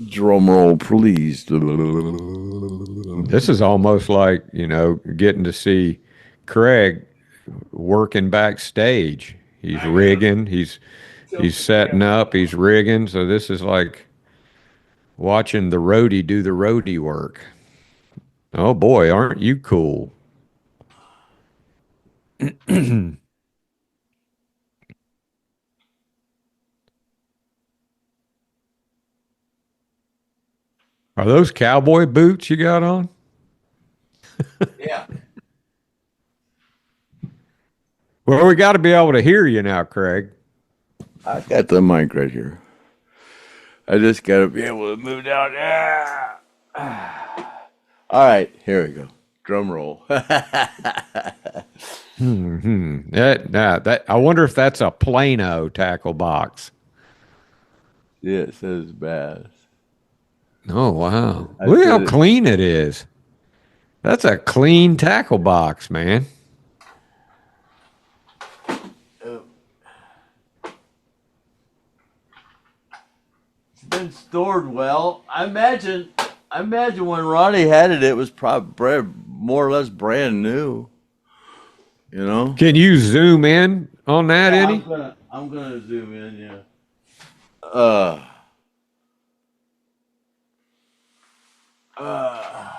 Drum roll, please. This is almost like, getting to see Craig working backstage. He's I gotta rigging, he's tilt the setting camera. up, he's rigging. So this is like watching the roadie do the roadie work. Oh boy, aren't you cool? Are those cowboy boots you got on? Yeah, Well, we got to be able to hear you now, Craig. I got the mic right here. I just gotta be able to move down. Yeah. All right, here we go. Drum roll. That I wonder if that's a Plano tackle box. Yeah, it says bass. Oh wow! I Look how said it. clean it is. That's a clean tackle box, man. Oh, it's been stored well. I imagine when Ronnie had it, it was probably more or less brand new. You know. Can you zoom in on that Yeah, any? I'm gonna zoom in. Yeah. Uh. Uh.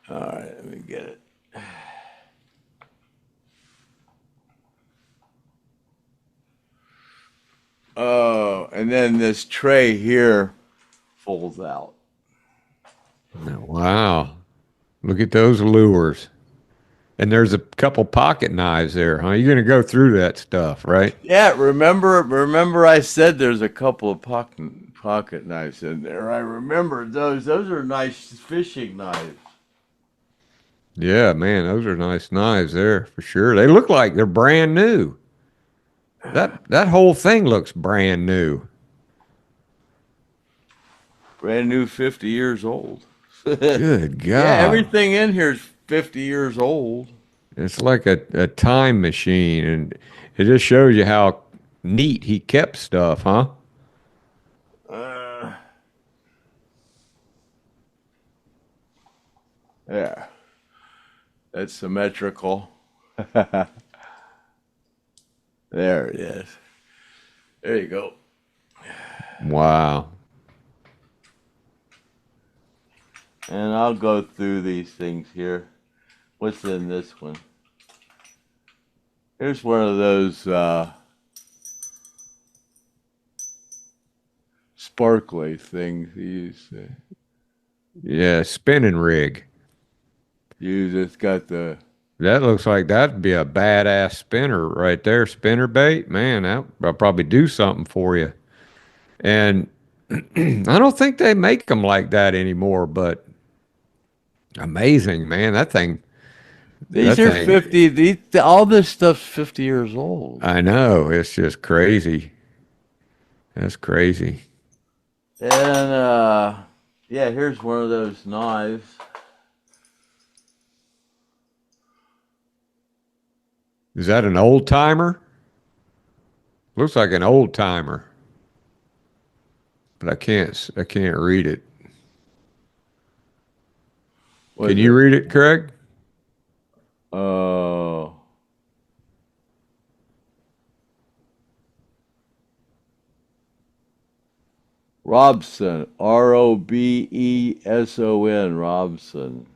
All right, let me get it. Oh, and then this tray here folds out. Wow! Look at those lures. And there's a couple pocket knives there, huh? You're gonna go through that stuff, right? Yeah, remember I said there's a couple of pocket knives in there. I remember those. Those are nice fishing knives. Yeah, man, those are nice knives there for sure. They look like they're brand new. That whole thing looks brand new. Brand new, 50 years old. Good Yeah, God. everything in here is 50 years old. It's like a time machine, and it just shows you how neat he kept stuff, huh? Uh, yeah, that's symmetrical. There it is. There you go. Wow. And I'll go through these things here. What's in this one? Here's one of those sparkly things he used to Yeah, spinning rig. use. It's got the That looks like that'd be a badass spinner right there. Spinner bait, man, that'll probably do something for you. And I don't think they make them like that anymore, but amazing, man. these That are thing, 50. All this stuff's 50 years old. I know, it's just crazy. That's crazy. And yeah, here's one of those knives. Is that an old timer? Looks like an old timer, but I can't read it. What Can is you it? read it, Craig? Uh, Robson. Robeson. Robson.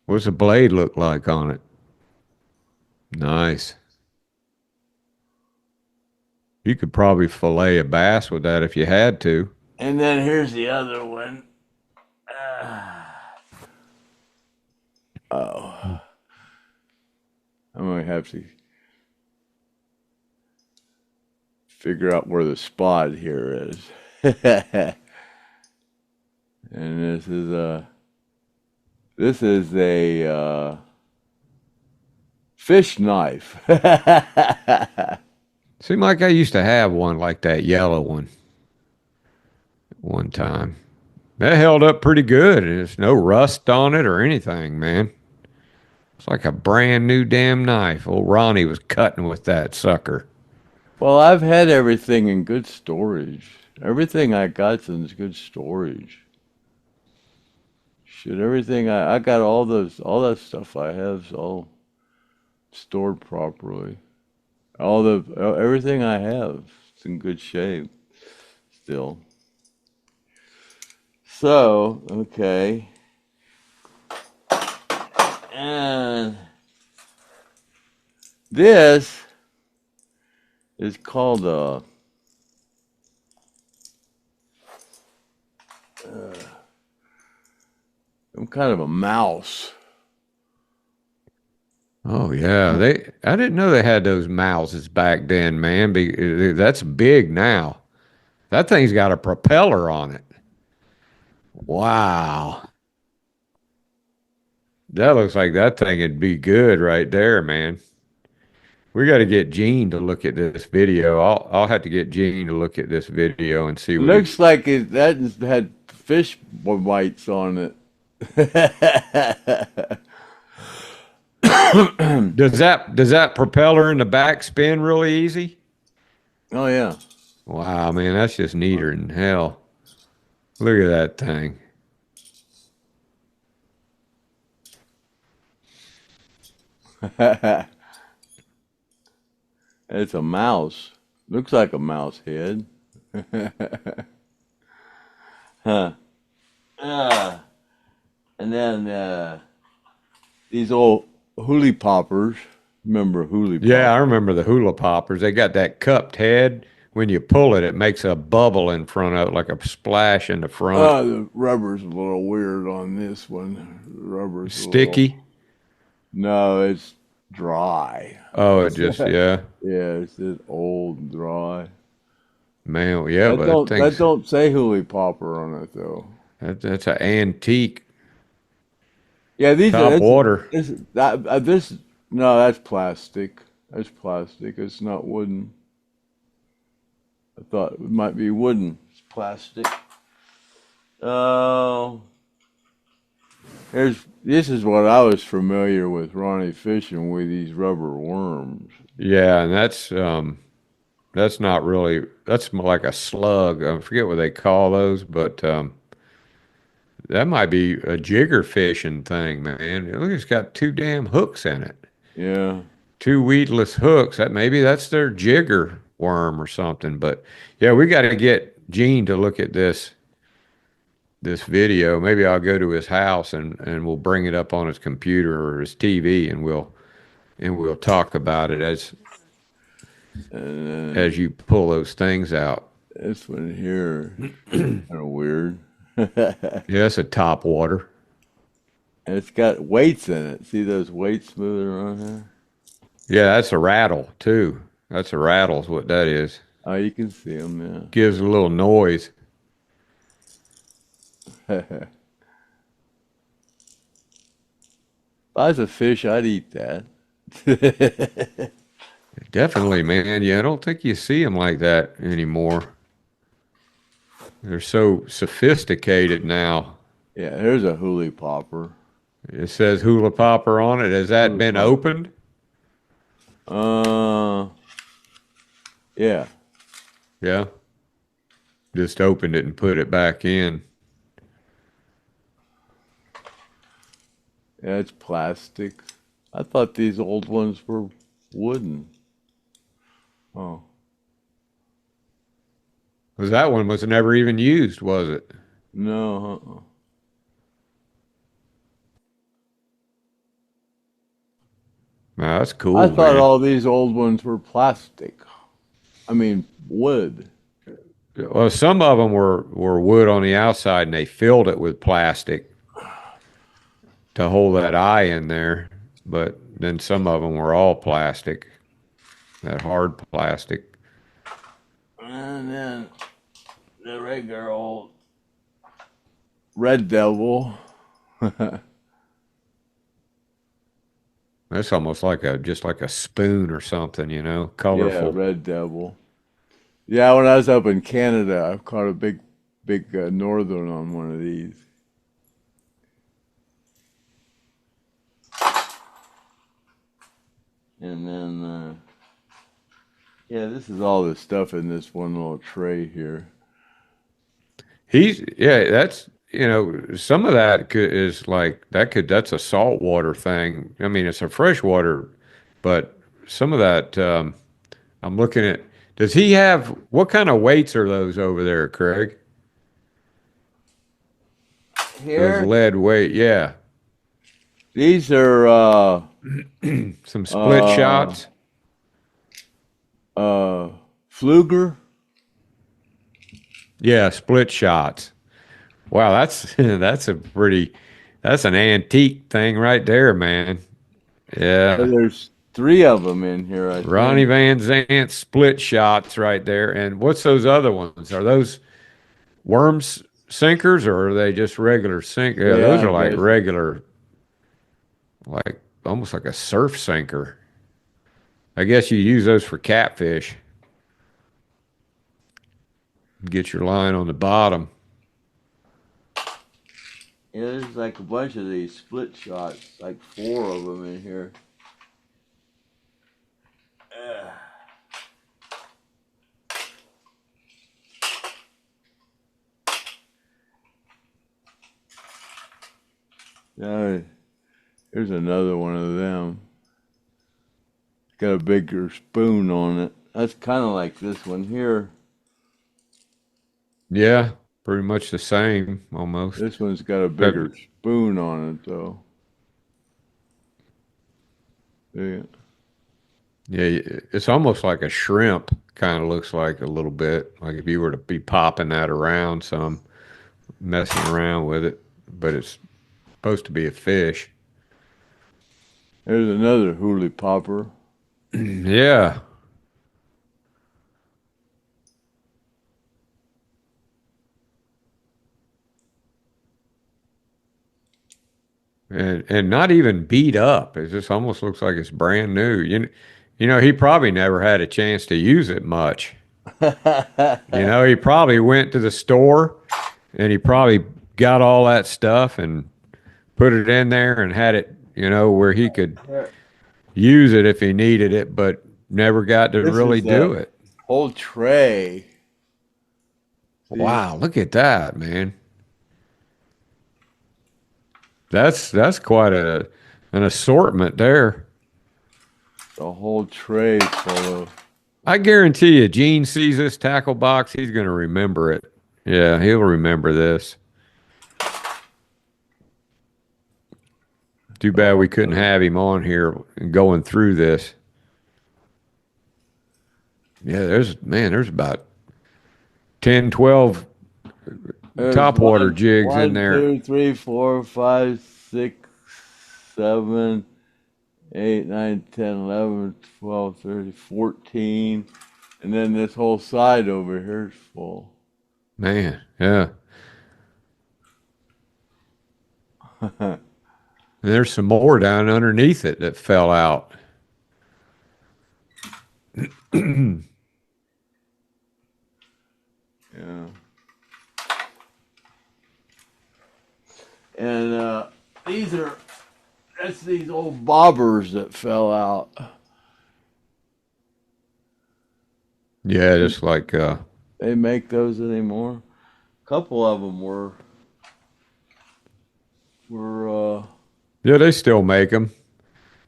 What's the blade look like on it? Nice. You could probably fillet a bass with that if you had to. And then here's the other one. Uh, oh, I'm gonna have to figure out where the spot here is. And this is a fish knife. Seemed like I used to have one like that yellow one time. That held up pretty good. And there's no rust on it or anything, man. It's like a brand new damn knife. Old Ronnie was cutting with that sucker. Well, I've had everything in good storage. Everything I got's in good storage. Shit, everything I got all that stuff I have's all stored properly. Everything I have is in good shape still. So, okay. And this is called some kind of a mouse. Oh yeah, they. I didn't know they had those mouses back then, man. That's big now. That thing's got a propeller on it. Wow, that looks like that thing would be good right there, man. We got to get Gene to look at this video. I'll have to get Gene to look at this video and see what he. Looks like that had fish bites on it. Does that propeller in the back spin really easy? Oh yeah. Wow, man, that's just neater than hell. Look at that thing. It's a mouse. Looks like a mouse head. Huh. Uh, and then these old hoolie poppers. Remember hoolie Yeah, I poppers? remember the hula poppers. They got that cupped head. When you pull it, it makes a bubble in front of it, like a splash in the front. The rubber's a little weird on this one. The rubber's a little. Sticky. No, it's dry. Oh, it just, yeah. Yeah, it's just old and dry. Man, yeah, That but that don't that thing's, don't say hoolie popper on it though. that's an antique Yeah, these are top water. this no, that's plastic. That's plastic. It's not wooden. I thought it might be wooden. It's plastic. Oh, this is what I was familiar with Ronnie fishing with these rubber worms. Yeah, and that's not really, that's more like a slug. I forget what they call those, but that might be a jigger fishing thing, man. Look, it's got two damn hooks in it. Yeah. Two weedless hooks. That maybe that's their jigger worm or something. But yeah, we got to get Gene to look at this video. Maybe I'll go to his house and we'll bring it up on his computer or his TV and we'll talk about it And then as you pull those things out. this one here, kind of weird. Yeah, it's a top water. And it's got weights in it. See those weights moving around here? Yeah, that's a rattle too. That's a rattle is what that is. Oh, you can see them, Gives a little noise. yeah. If I was a fish, I'd eat that. Definitely, man. Yeah, I don't think you see them like that anymore. They're so sophisticated now. Yeah, here's a hoolie popper. It says hula popper on it. Has that Hoolie been popper. opened? Uh, yeah. Yeah. Just opened it and put it back in. Yeah, it's plastic. I thought these old ones were wooden. Oh, Because that one was never even used, was it? no. Wow, that's I cool, thought man. all these old ones were plastic. I mean, wood. Well, some of them were wood on the outside and they filled it with plastic to hold that eye in there. But then some of them were all plastic, that hard plastic. And then the regular old Red Devil. That's almost like just like a spoon or something, Yeah, colorful. Red Devil. Yeah, when I was up in Canada, I caught a big big northern on one of these. And then, yeah, this is all the stuff in this one little tray here. Yeah, that's, some of that is like, that's a saltwater thing. I mean, it's a freshwater, but some of that, I'm looking at, does he have, what kind of weights are those over there, Craig? Those Here, lead weight, yeah. these are Some split uh, shots. Fluger. Yeah, split shots. Wow, that's that's an antique thing right there, man. Yeah, Yeah. there's three of them in here, I Ronnie think. VanZant split shots right there. And what's those other ones? Are those worms sinkers or are they just regular sink? Yeah, those Yeah, are I like guess. regular, like almost like a surf sinker. I guess you use those for catfish. Get your line on the bottom. Yeah, there's like a bunch of these split shots, like four of them in here. Yeah, here's another one of them. Got a bigger spoon on it. That's kind of like this one here. Yeah, pretty much the same almost. This one's got a Except, bigger spoon on it, though. Yeah. yeah, it's almost like a shrimp, kind of looks like a little bit. Like if you were to be popping that around some, messing around with it, but it's supposed to be a fish. There's another hoolie popper. Yeah. And not even beat up. It just almost looks like it's brand new. He probably never had a chance to use it much. He probably went to the store and he probably got all that stuff and put it in there and had it, where he could use it if he needed it, but never got to This really is do a it. whole tray. See, Wow, look at that, man. That's quite an assortment there. a whole tray full of. I guarantee you, Gene sees this tackle box, he's going to remember it. Yeah, he'll remember this. Too bad we couldn't have him on here going through this. Yeah, there's about 10, 12 There's topwater jigs in one, there. two, three, four, five, six, 7, 8, 9, 10, 11, 12, 13, 14. And then this whole side over here is full. Man, yeah. Yeah. And there's some more down underneath it that fell out. And that's these old bobbers that fell out. Yeah, just like They make those anymore. A couple of them were yeah, they still make them.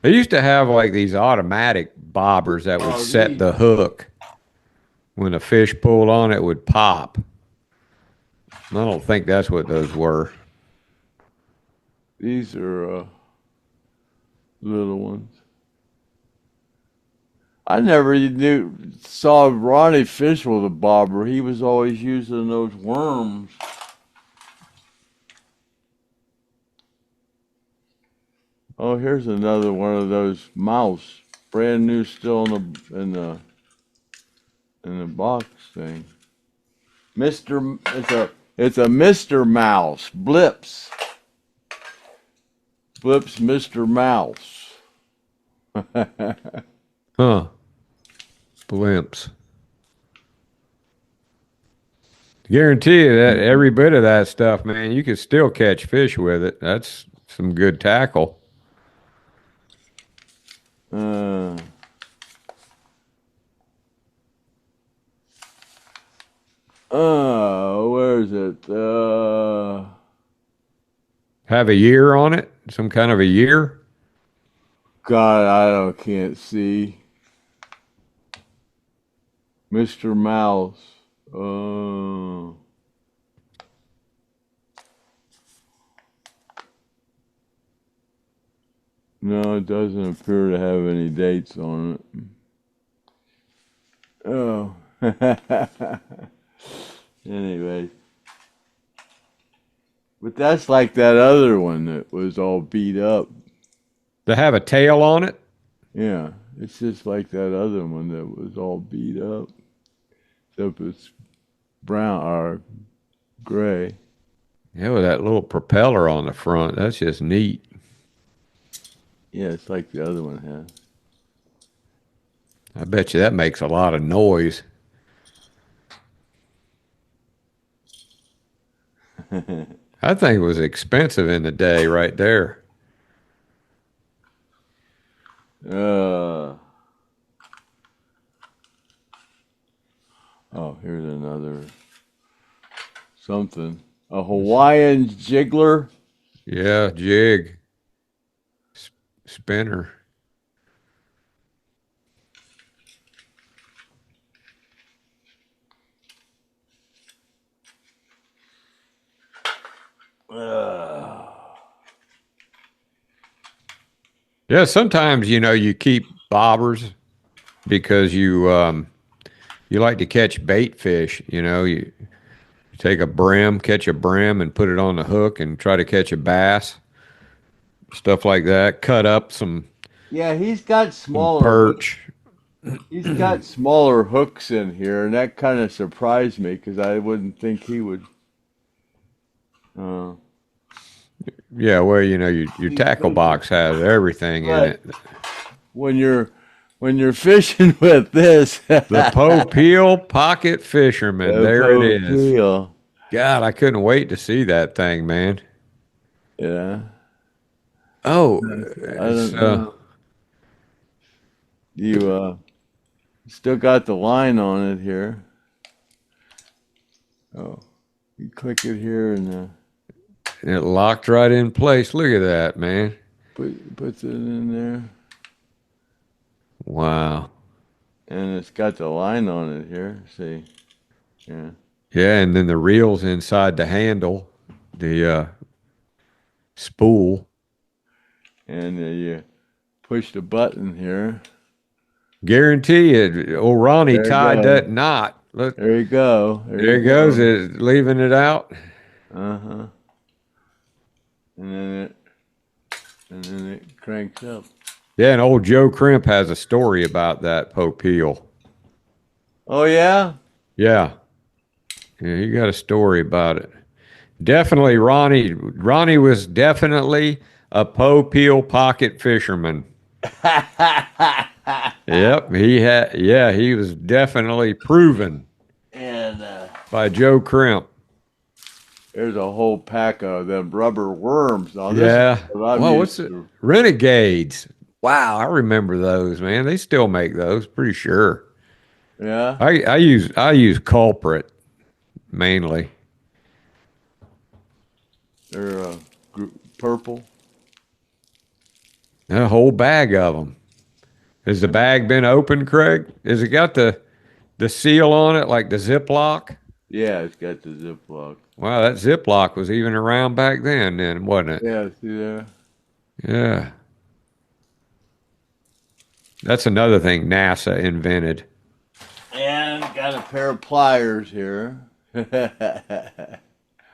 They used to have like these automatic bobbers that would oh set the hook. When a fish pulled on it, would pop. I don't think that's what those were. these are little ones. I never saw Ronnie fish with a bobber. He was always using those worms. Oh, here's another one of those mouse, brand new, still in the box thing. It's a Mr. Mouse, Blips, Mr. Mouse. Huh. Blimps. Guarantee you that every bit of that stuff, man, you can still catch fish with it. That's some good tackle. Uh, where is it? Have a year on it? Some kind of a year? God, can't see. Mr. Mouse. No, it doesn't appear to have any dates on it. Oh. Anyway. But that's like that other one that was all beat up. To have a tail on it? Yeah, it's just like that other one that was all beat up. Except it's brown or gray. Yeah, with that little propeller on the front. That's just neat. Yeah, it's like the other one has. I bet you that makes a lot of noise. I think it was expensive in the day right there. uh, oh, here's another something. A Hawaiian jiggler. Yeah, jig, spinner. Uh, Yeah, sometimes you keep bobbers because you like to catch bait fish. You take a brim, catch a brim, and put it on the hook and try to catch a bass, stuff like that. Cut up yeah, he's got some smaller hooks. perch. He's got smaller hooks in here, and that kind of surprised me because I wouldn't think he would. Uh, Yeah, well, your tackle box has everything in but it. when you're fishing with this, The Popeil Pocket Fisherman. There it is. Peel. God, I couldn't wait to see that thing, man. Yeah, Oh, I don't know. You still got the line on it here. Oh, you click it here and it locked right in place. Look at that, man. puts it in there, Wow. and it's got the line on it here. See, yeah, Yeah, and then the reel's inside the handle, the spool. and you push the button here. Guarantee it. Old Ronnie There you tied go. that knot. Look, There you go. there it goes. It's leaving it out. Uh-huh. And then it cranks up. Yeah, and old Joe Crimp has a story about that Popeil. Oh yeah? Yeah. Yeah, he got a story about it. Definitely Ronnie. Ronnie was definitely a Popeil pocket fisherman. Yep, he had. Yeah, he was definitely proven And by Joe Crimp. there's a whole pack of them rubber worms. Now this is Yeah. what I'm Well, used what's it? to. Renegades. Wow, I remember those, man. They still make those, pretty sure. Yeah? I use culprit mainly. They're purple. A whole bag of them. Has the bag been opened, Craig? Has it got the seal on it like the Ziploc? Yeah, it's got the Ziploc. Wow, that Ziploc was even around back then, wasn't it? Yeah, see there? Yeah. That's another thing NASA invented. And got a pair of pliers here.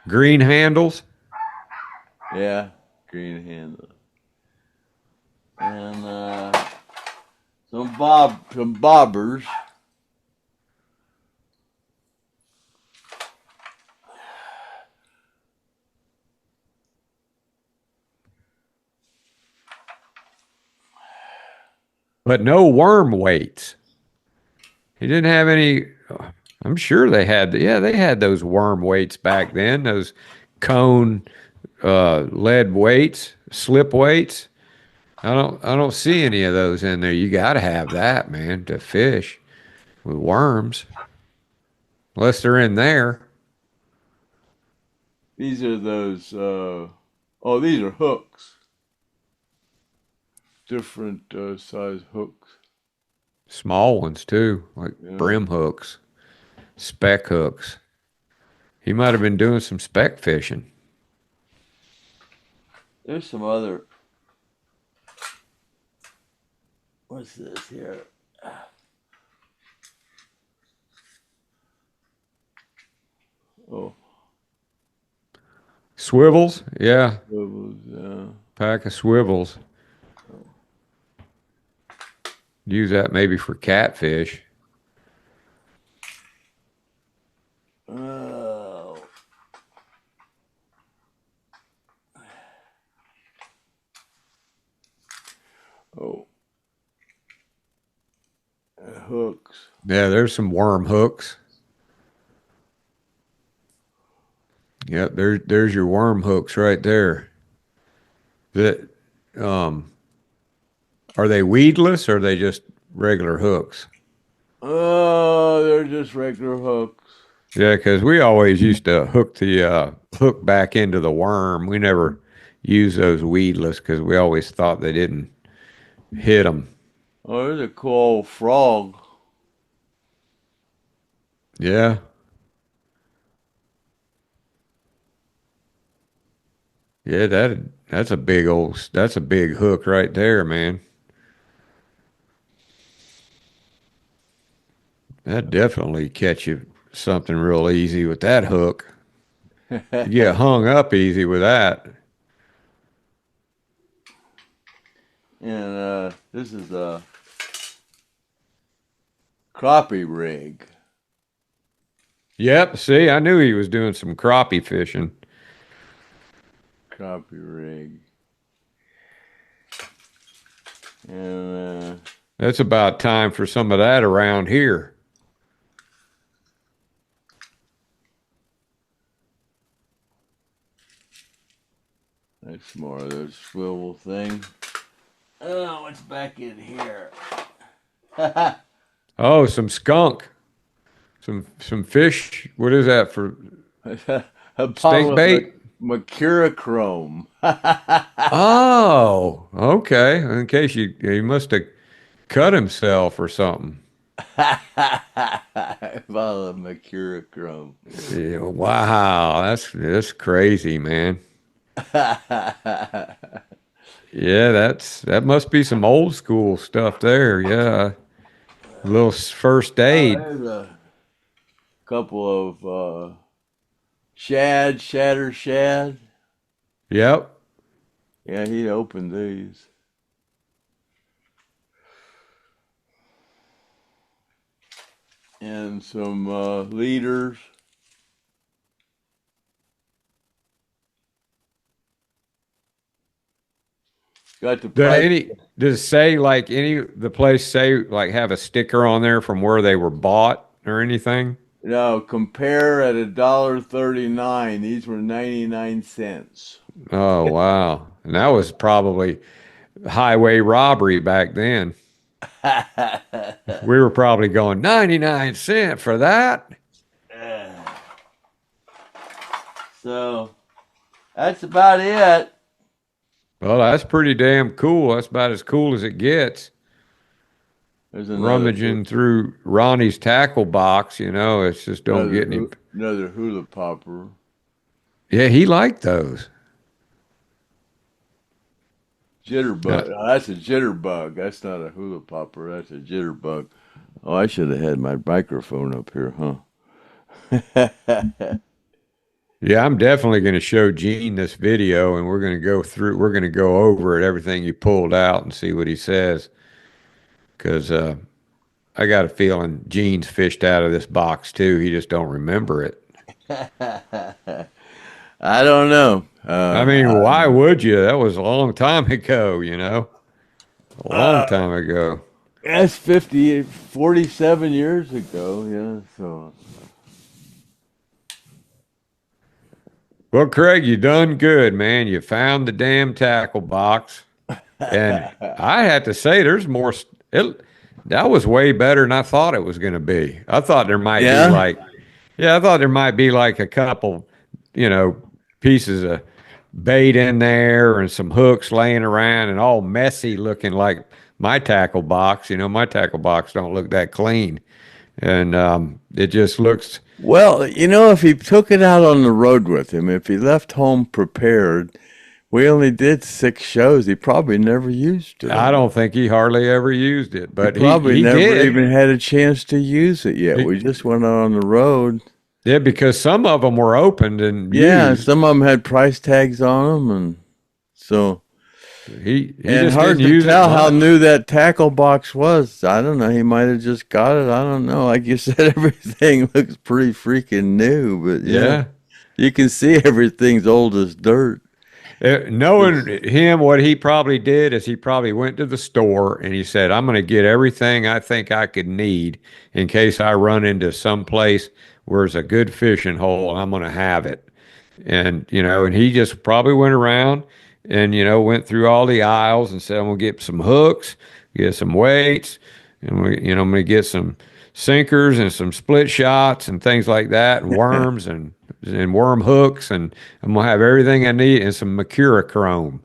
Green handles. Yeah, green handle. And some bobbers. But no worm weights. He didn't have any. I'm sure they had, yeah, they had those worm weights back then, those cone lead weights, slip weights. I don't see any of those in there. You got to have that, man, to fish with worms, unless they're in there. These are those. Oh, these are hooks. Different size hooks. Small ones too, like Yeah. brim hooks, speck hooks. He might have been doing some speck fishing. There's some other. What's this here? Oh, Swivels, yeah, swivels. Yeah. pack of swivels. Use that maybe for catfish. Oh. Oh. Hooks. Yeah, there's some worm hooks. Yep, there's your worm hooks right there. That um are they weedless or are they just regular hooks? Oh, they're just regular hooks. Yeah, because we always used to hook the hook back into the worm. We never used those weedless because we always thought they didn't hit them. Oh, there's a cool frog. Yeah, yeah, that's a big hook right there, man. That definitely catch you something real easy with that hook. You get hung up easy with that. And this is a crappie rig. Yep, see, I knew he was doing some crappie fishing. Crappie rig. And That's about time for some of that around here. that's more of those swivel thing. Oh, what's back in here? Oh, some skunk. Some fish. What is that for? a Stink bottle of bait? mercurochrome. Oh, okay. In case he must have cut himself or something. bottle of mercurochrome. Yeah, wow, that's crazy, man. Yeah, that must be some old school stuff there. Yeah, a little first Oh, aid. there's a couple of shad, shatter shad. Yep. Yeah, he opened these. And some leaders. Got the price. Does it say like any the place say like have a sticker on there from where they were bought or anything? No, compare at $1.39. These were 99 cents. Oh wow. And that was probably highway robbery back then. We were probably going 99 cent for that. So that's about it. Well, that's pretty damn cool. That's about as cool as it gets. There's another Rummaging through Ronnie's tackle box, it's just don't another get any. another hula popper. Yeah, he liked those. Jitterbug. Yeah. Oh, that's a jitterbug. That's not a hula popper. That's a jitterbug. Oh, I should have had my microphone up here, huh? Yeah, I'm definitely going to show Gene this video and we're going to go over it, everything you pulled out and see what he says. Because I got a feeling Gene's fished out of this box too. He just don't remember it. I don't know. I mean, why would you? That was a long time ago. A long time ago. that's 50, 47 years ago. Yeah, so Well, Craig, you done good, man. You found the damn tackle box. And I had to say, there's more. That was way better than I thought it was going to be. I thought there might be Yeah. like, yeah, I thought there might be like a couple, you know, pieces of bait in there and some hooks laying around and all messy looking like my tackle box. My tackle box don't look that clean. And it just looks, Well, if he took it out on the road with him, if he left home prepared, we only did 6 shows. He probably never used it. I don't think he hardly ever used it, He but he, probably he never did. even had a chance to use it yet. We just went out on the road. Yeah, because some of them were opened and Yeah, and used. some of them had price tags on them, and so He and just hard didn't to use it tell how much. new that tackle box was. I don't know. He might have just got it. I don't know. Like you said, everything looks pretty freaking new, but yeah, Yeah. you can see everything's old as dirt. Knowing him, what he probably did is he probably went to the store and he said, I'm going to get everything I think I could need in case I run into some place where there's a good fishing hole. I'm going to have it. And he just probably went around and, went through all the aisles and said, I'm going to get some hooks, get some weights, and, I'm going to get some sinkers and some split shots and things like that, and worms and worm hooks, and I'm gonna have everything I need and some mercurochrome.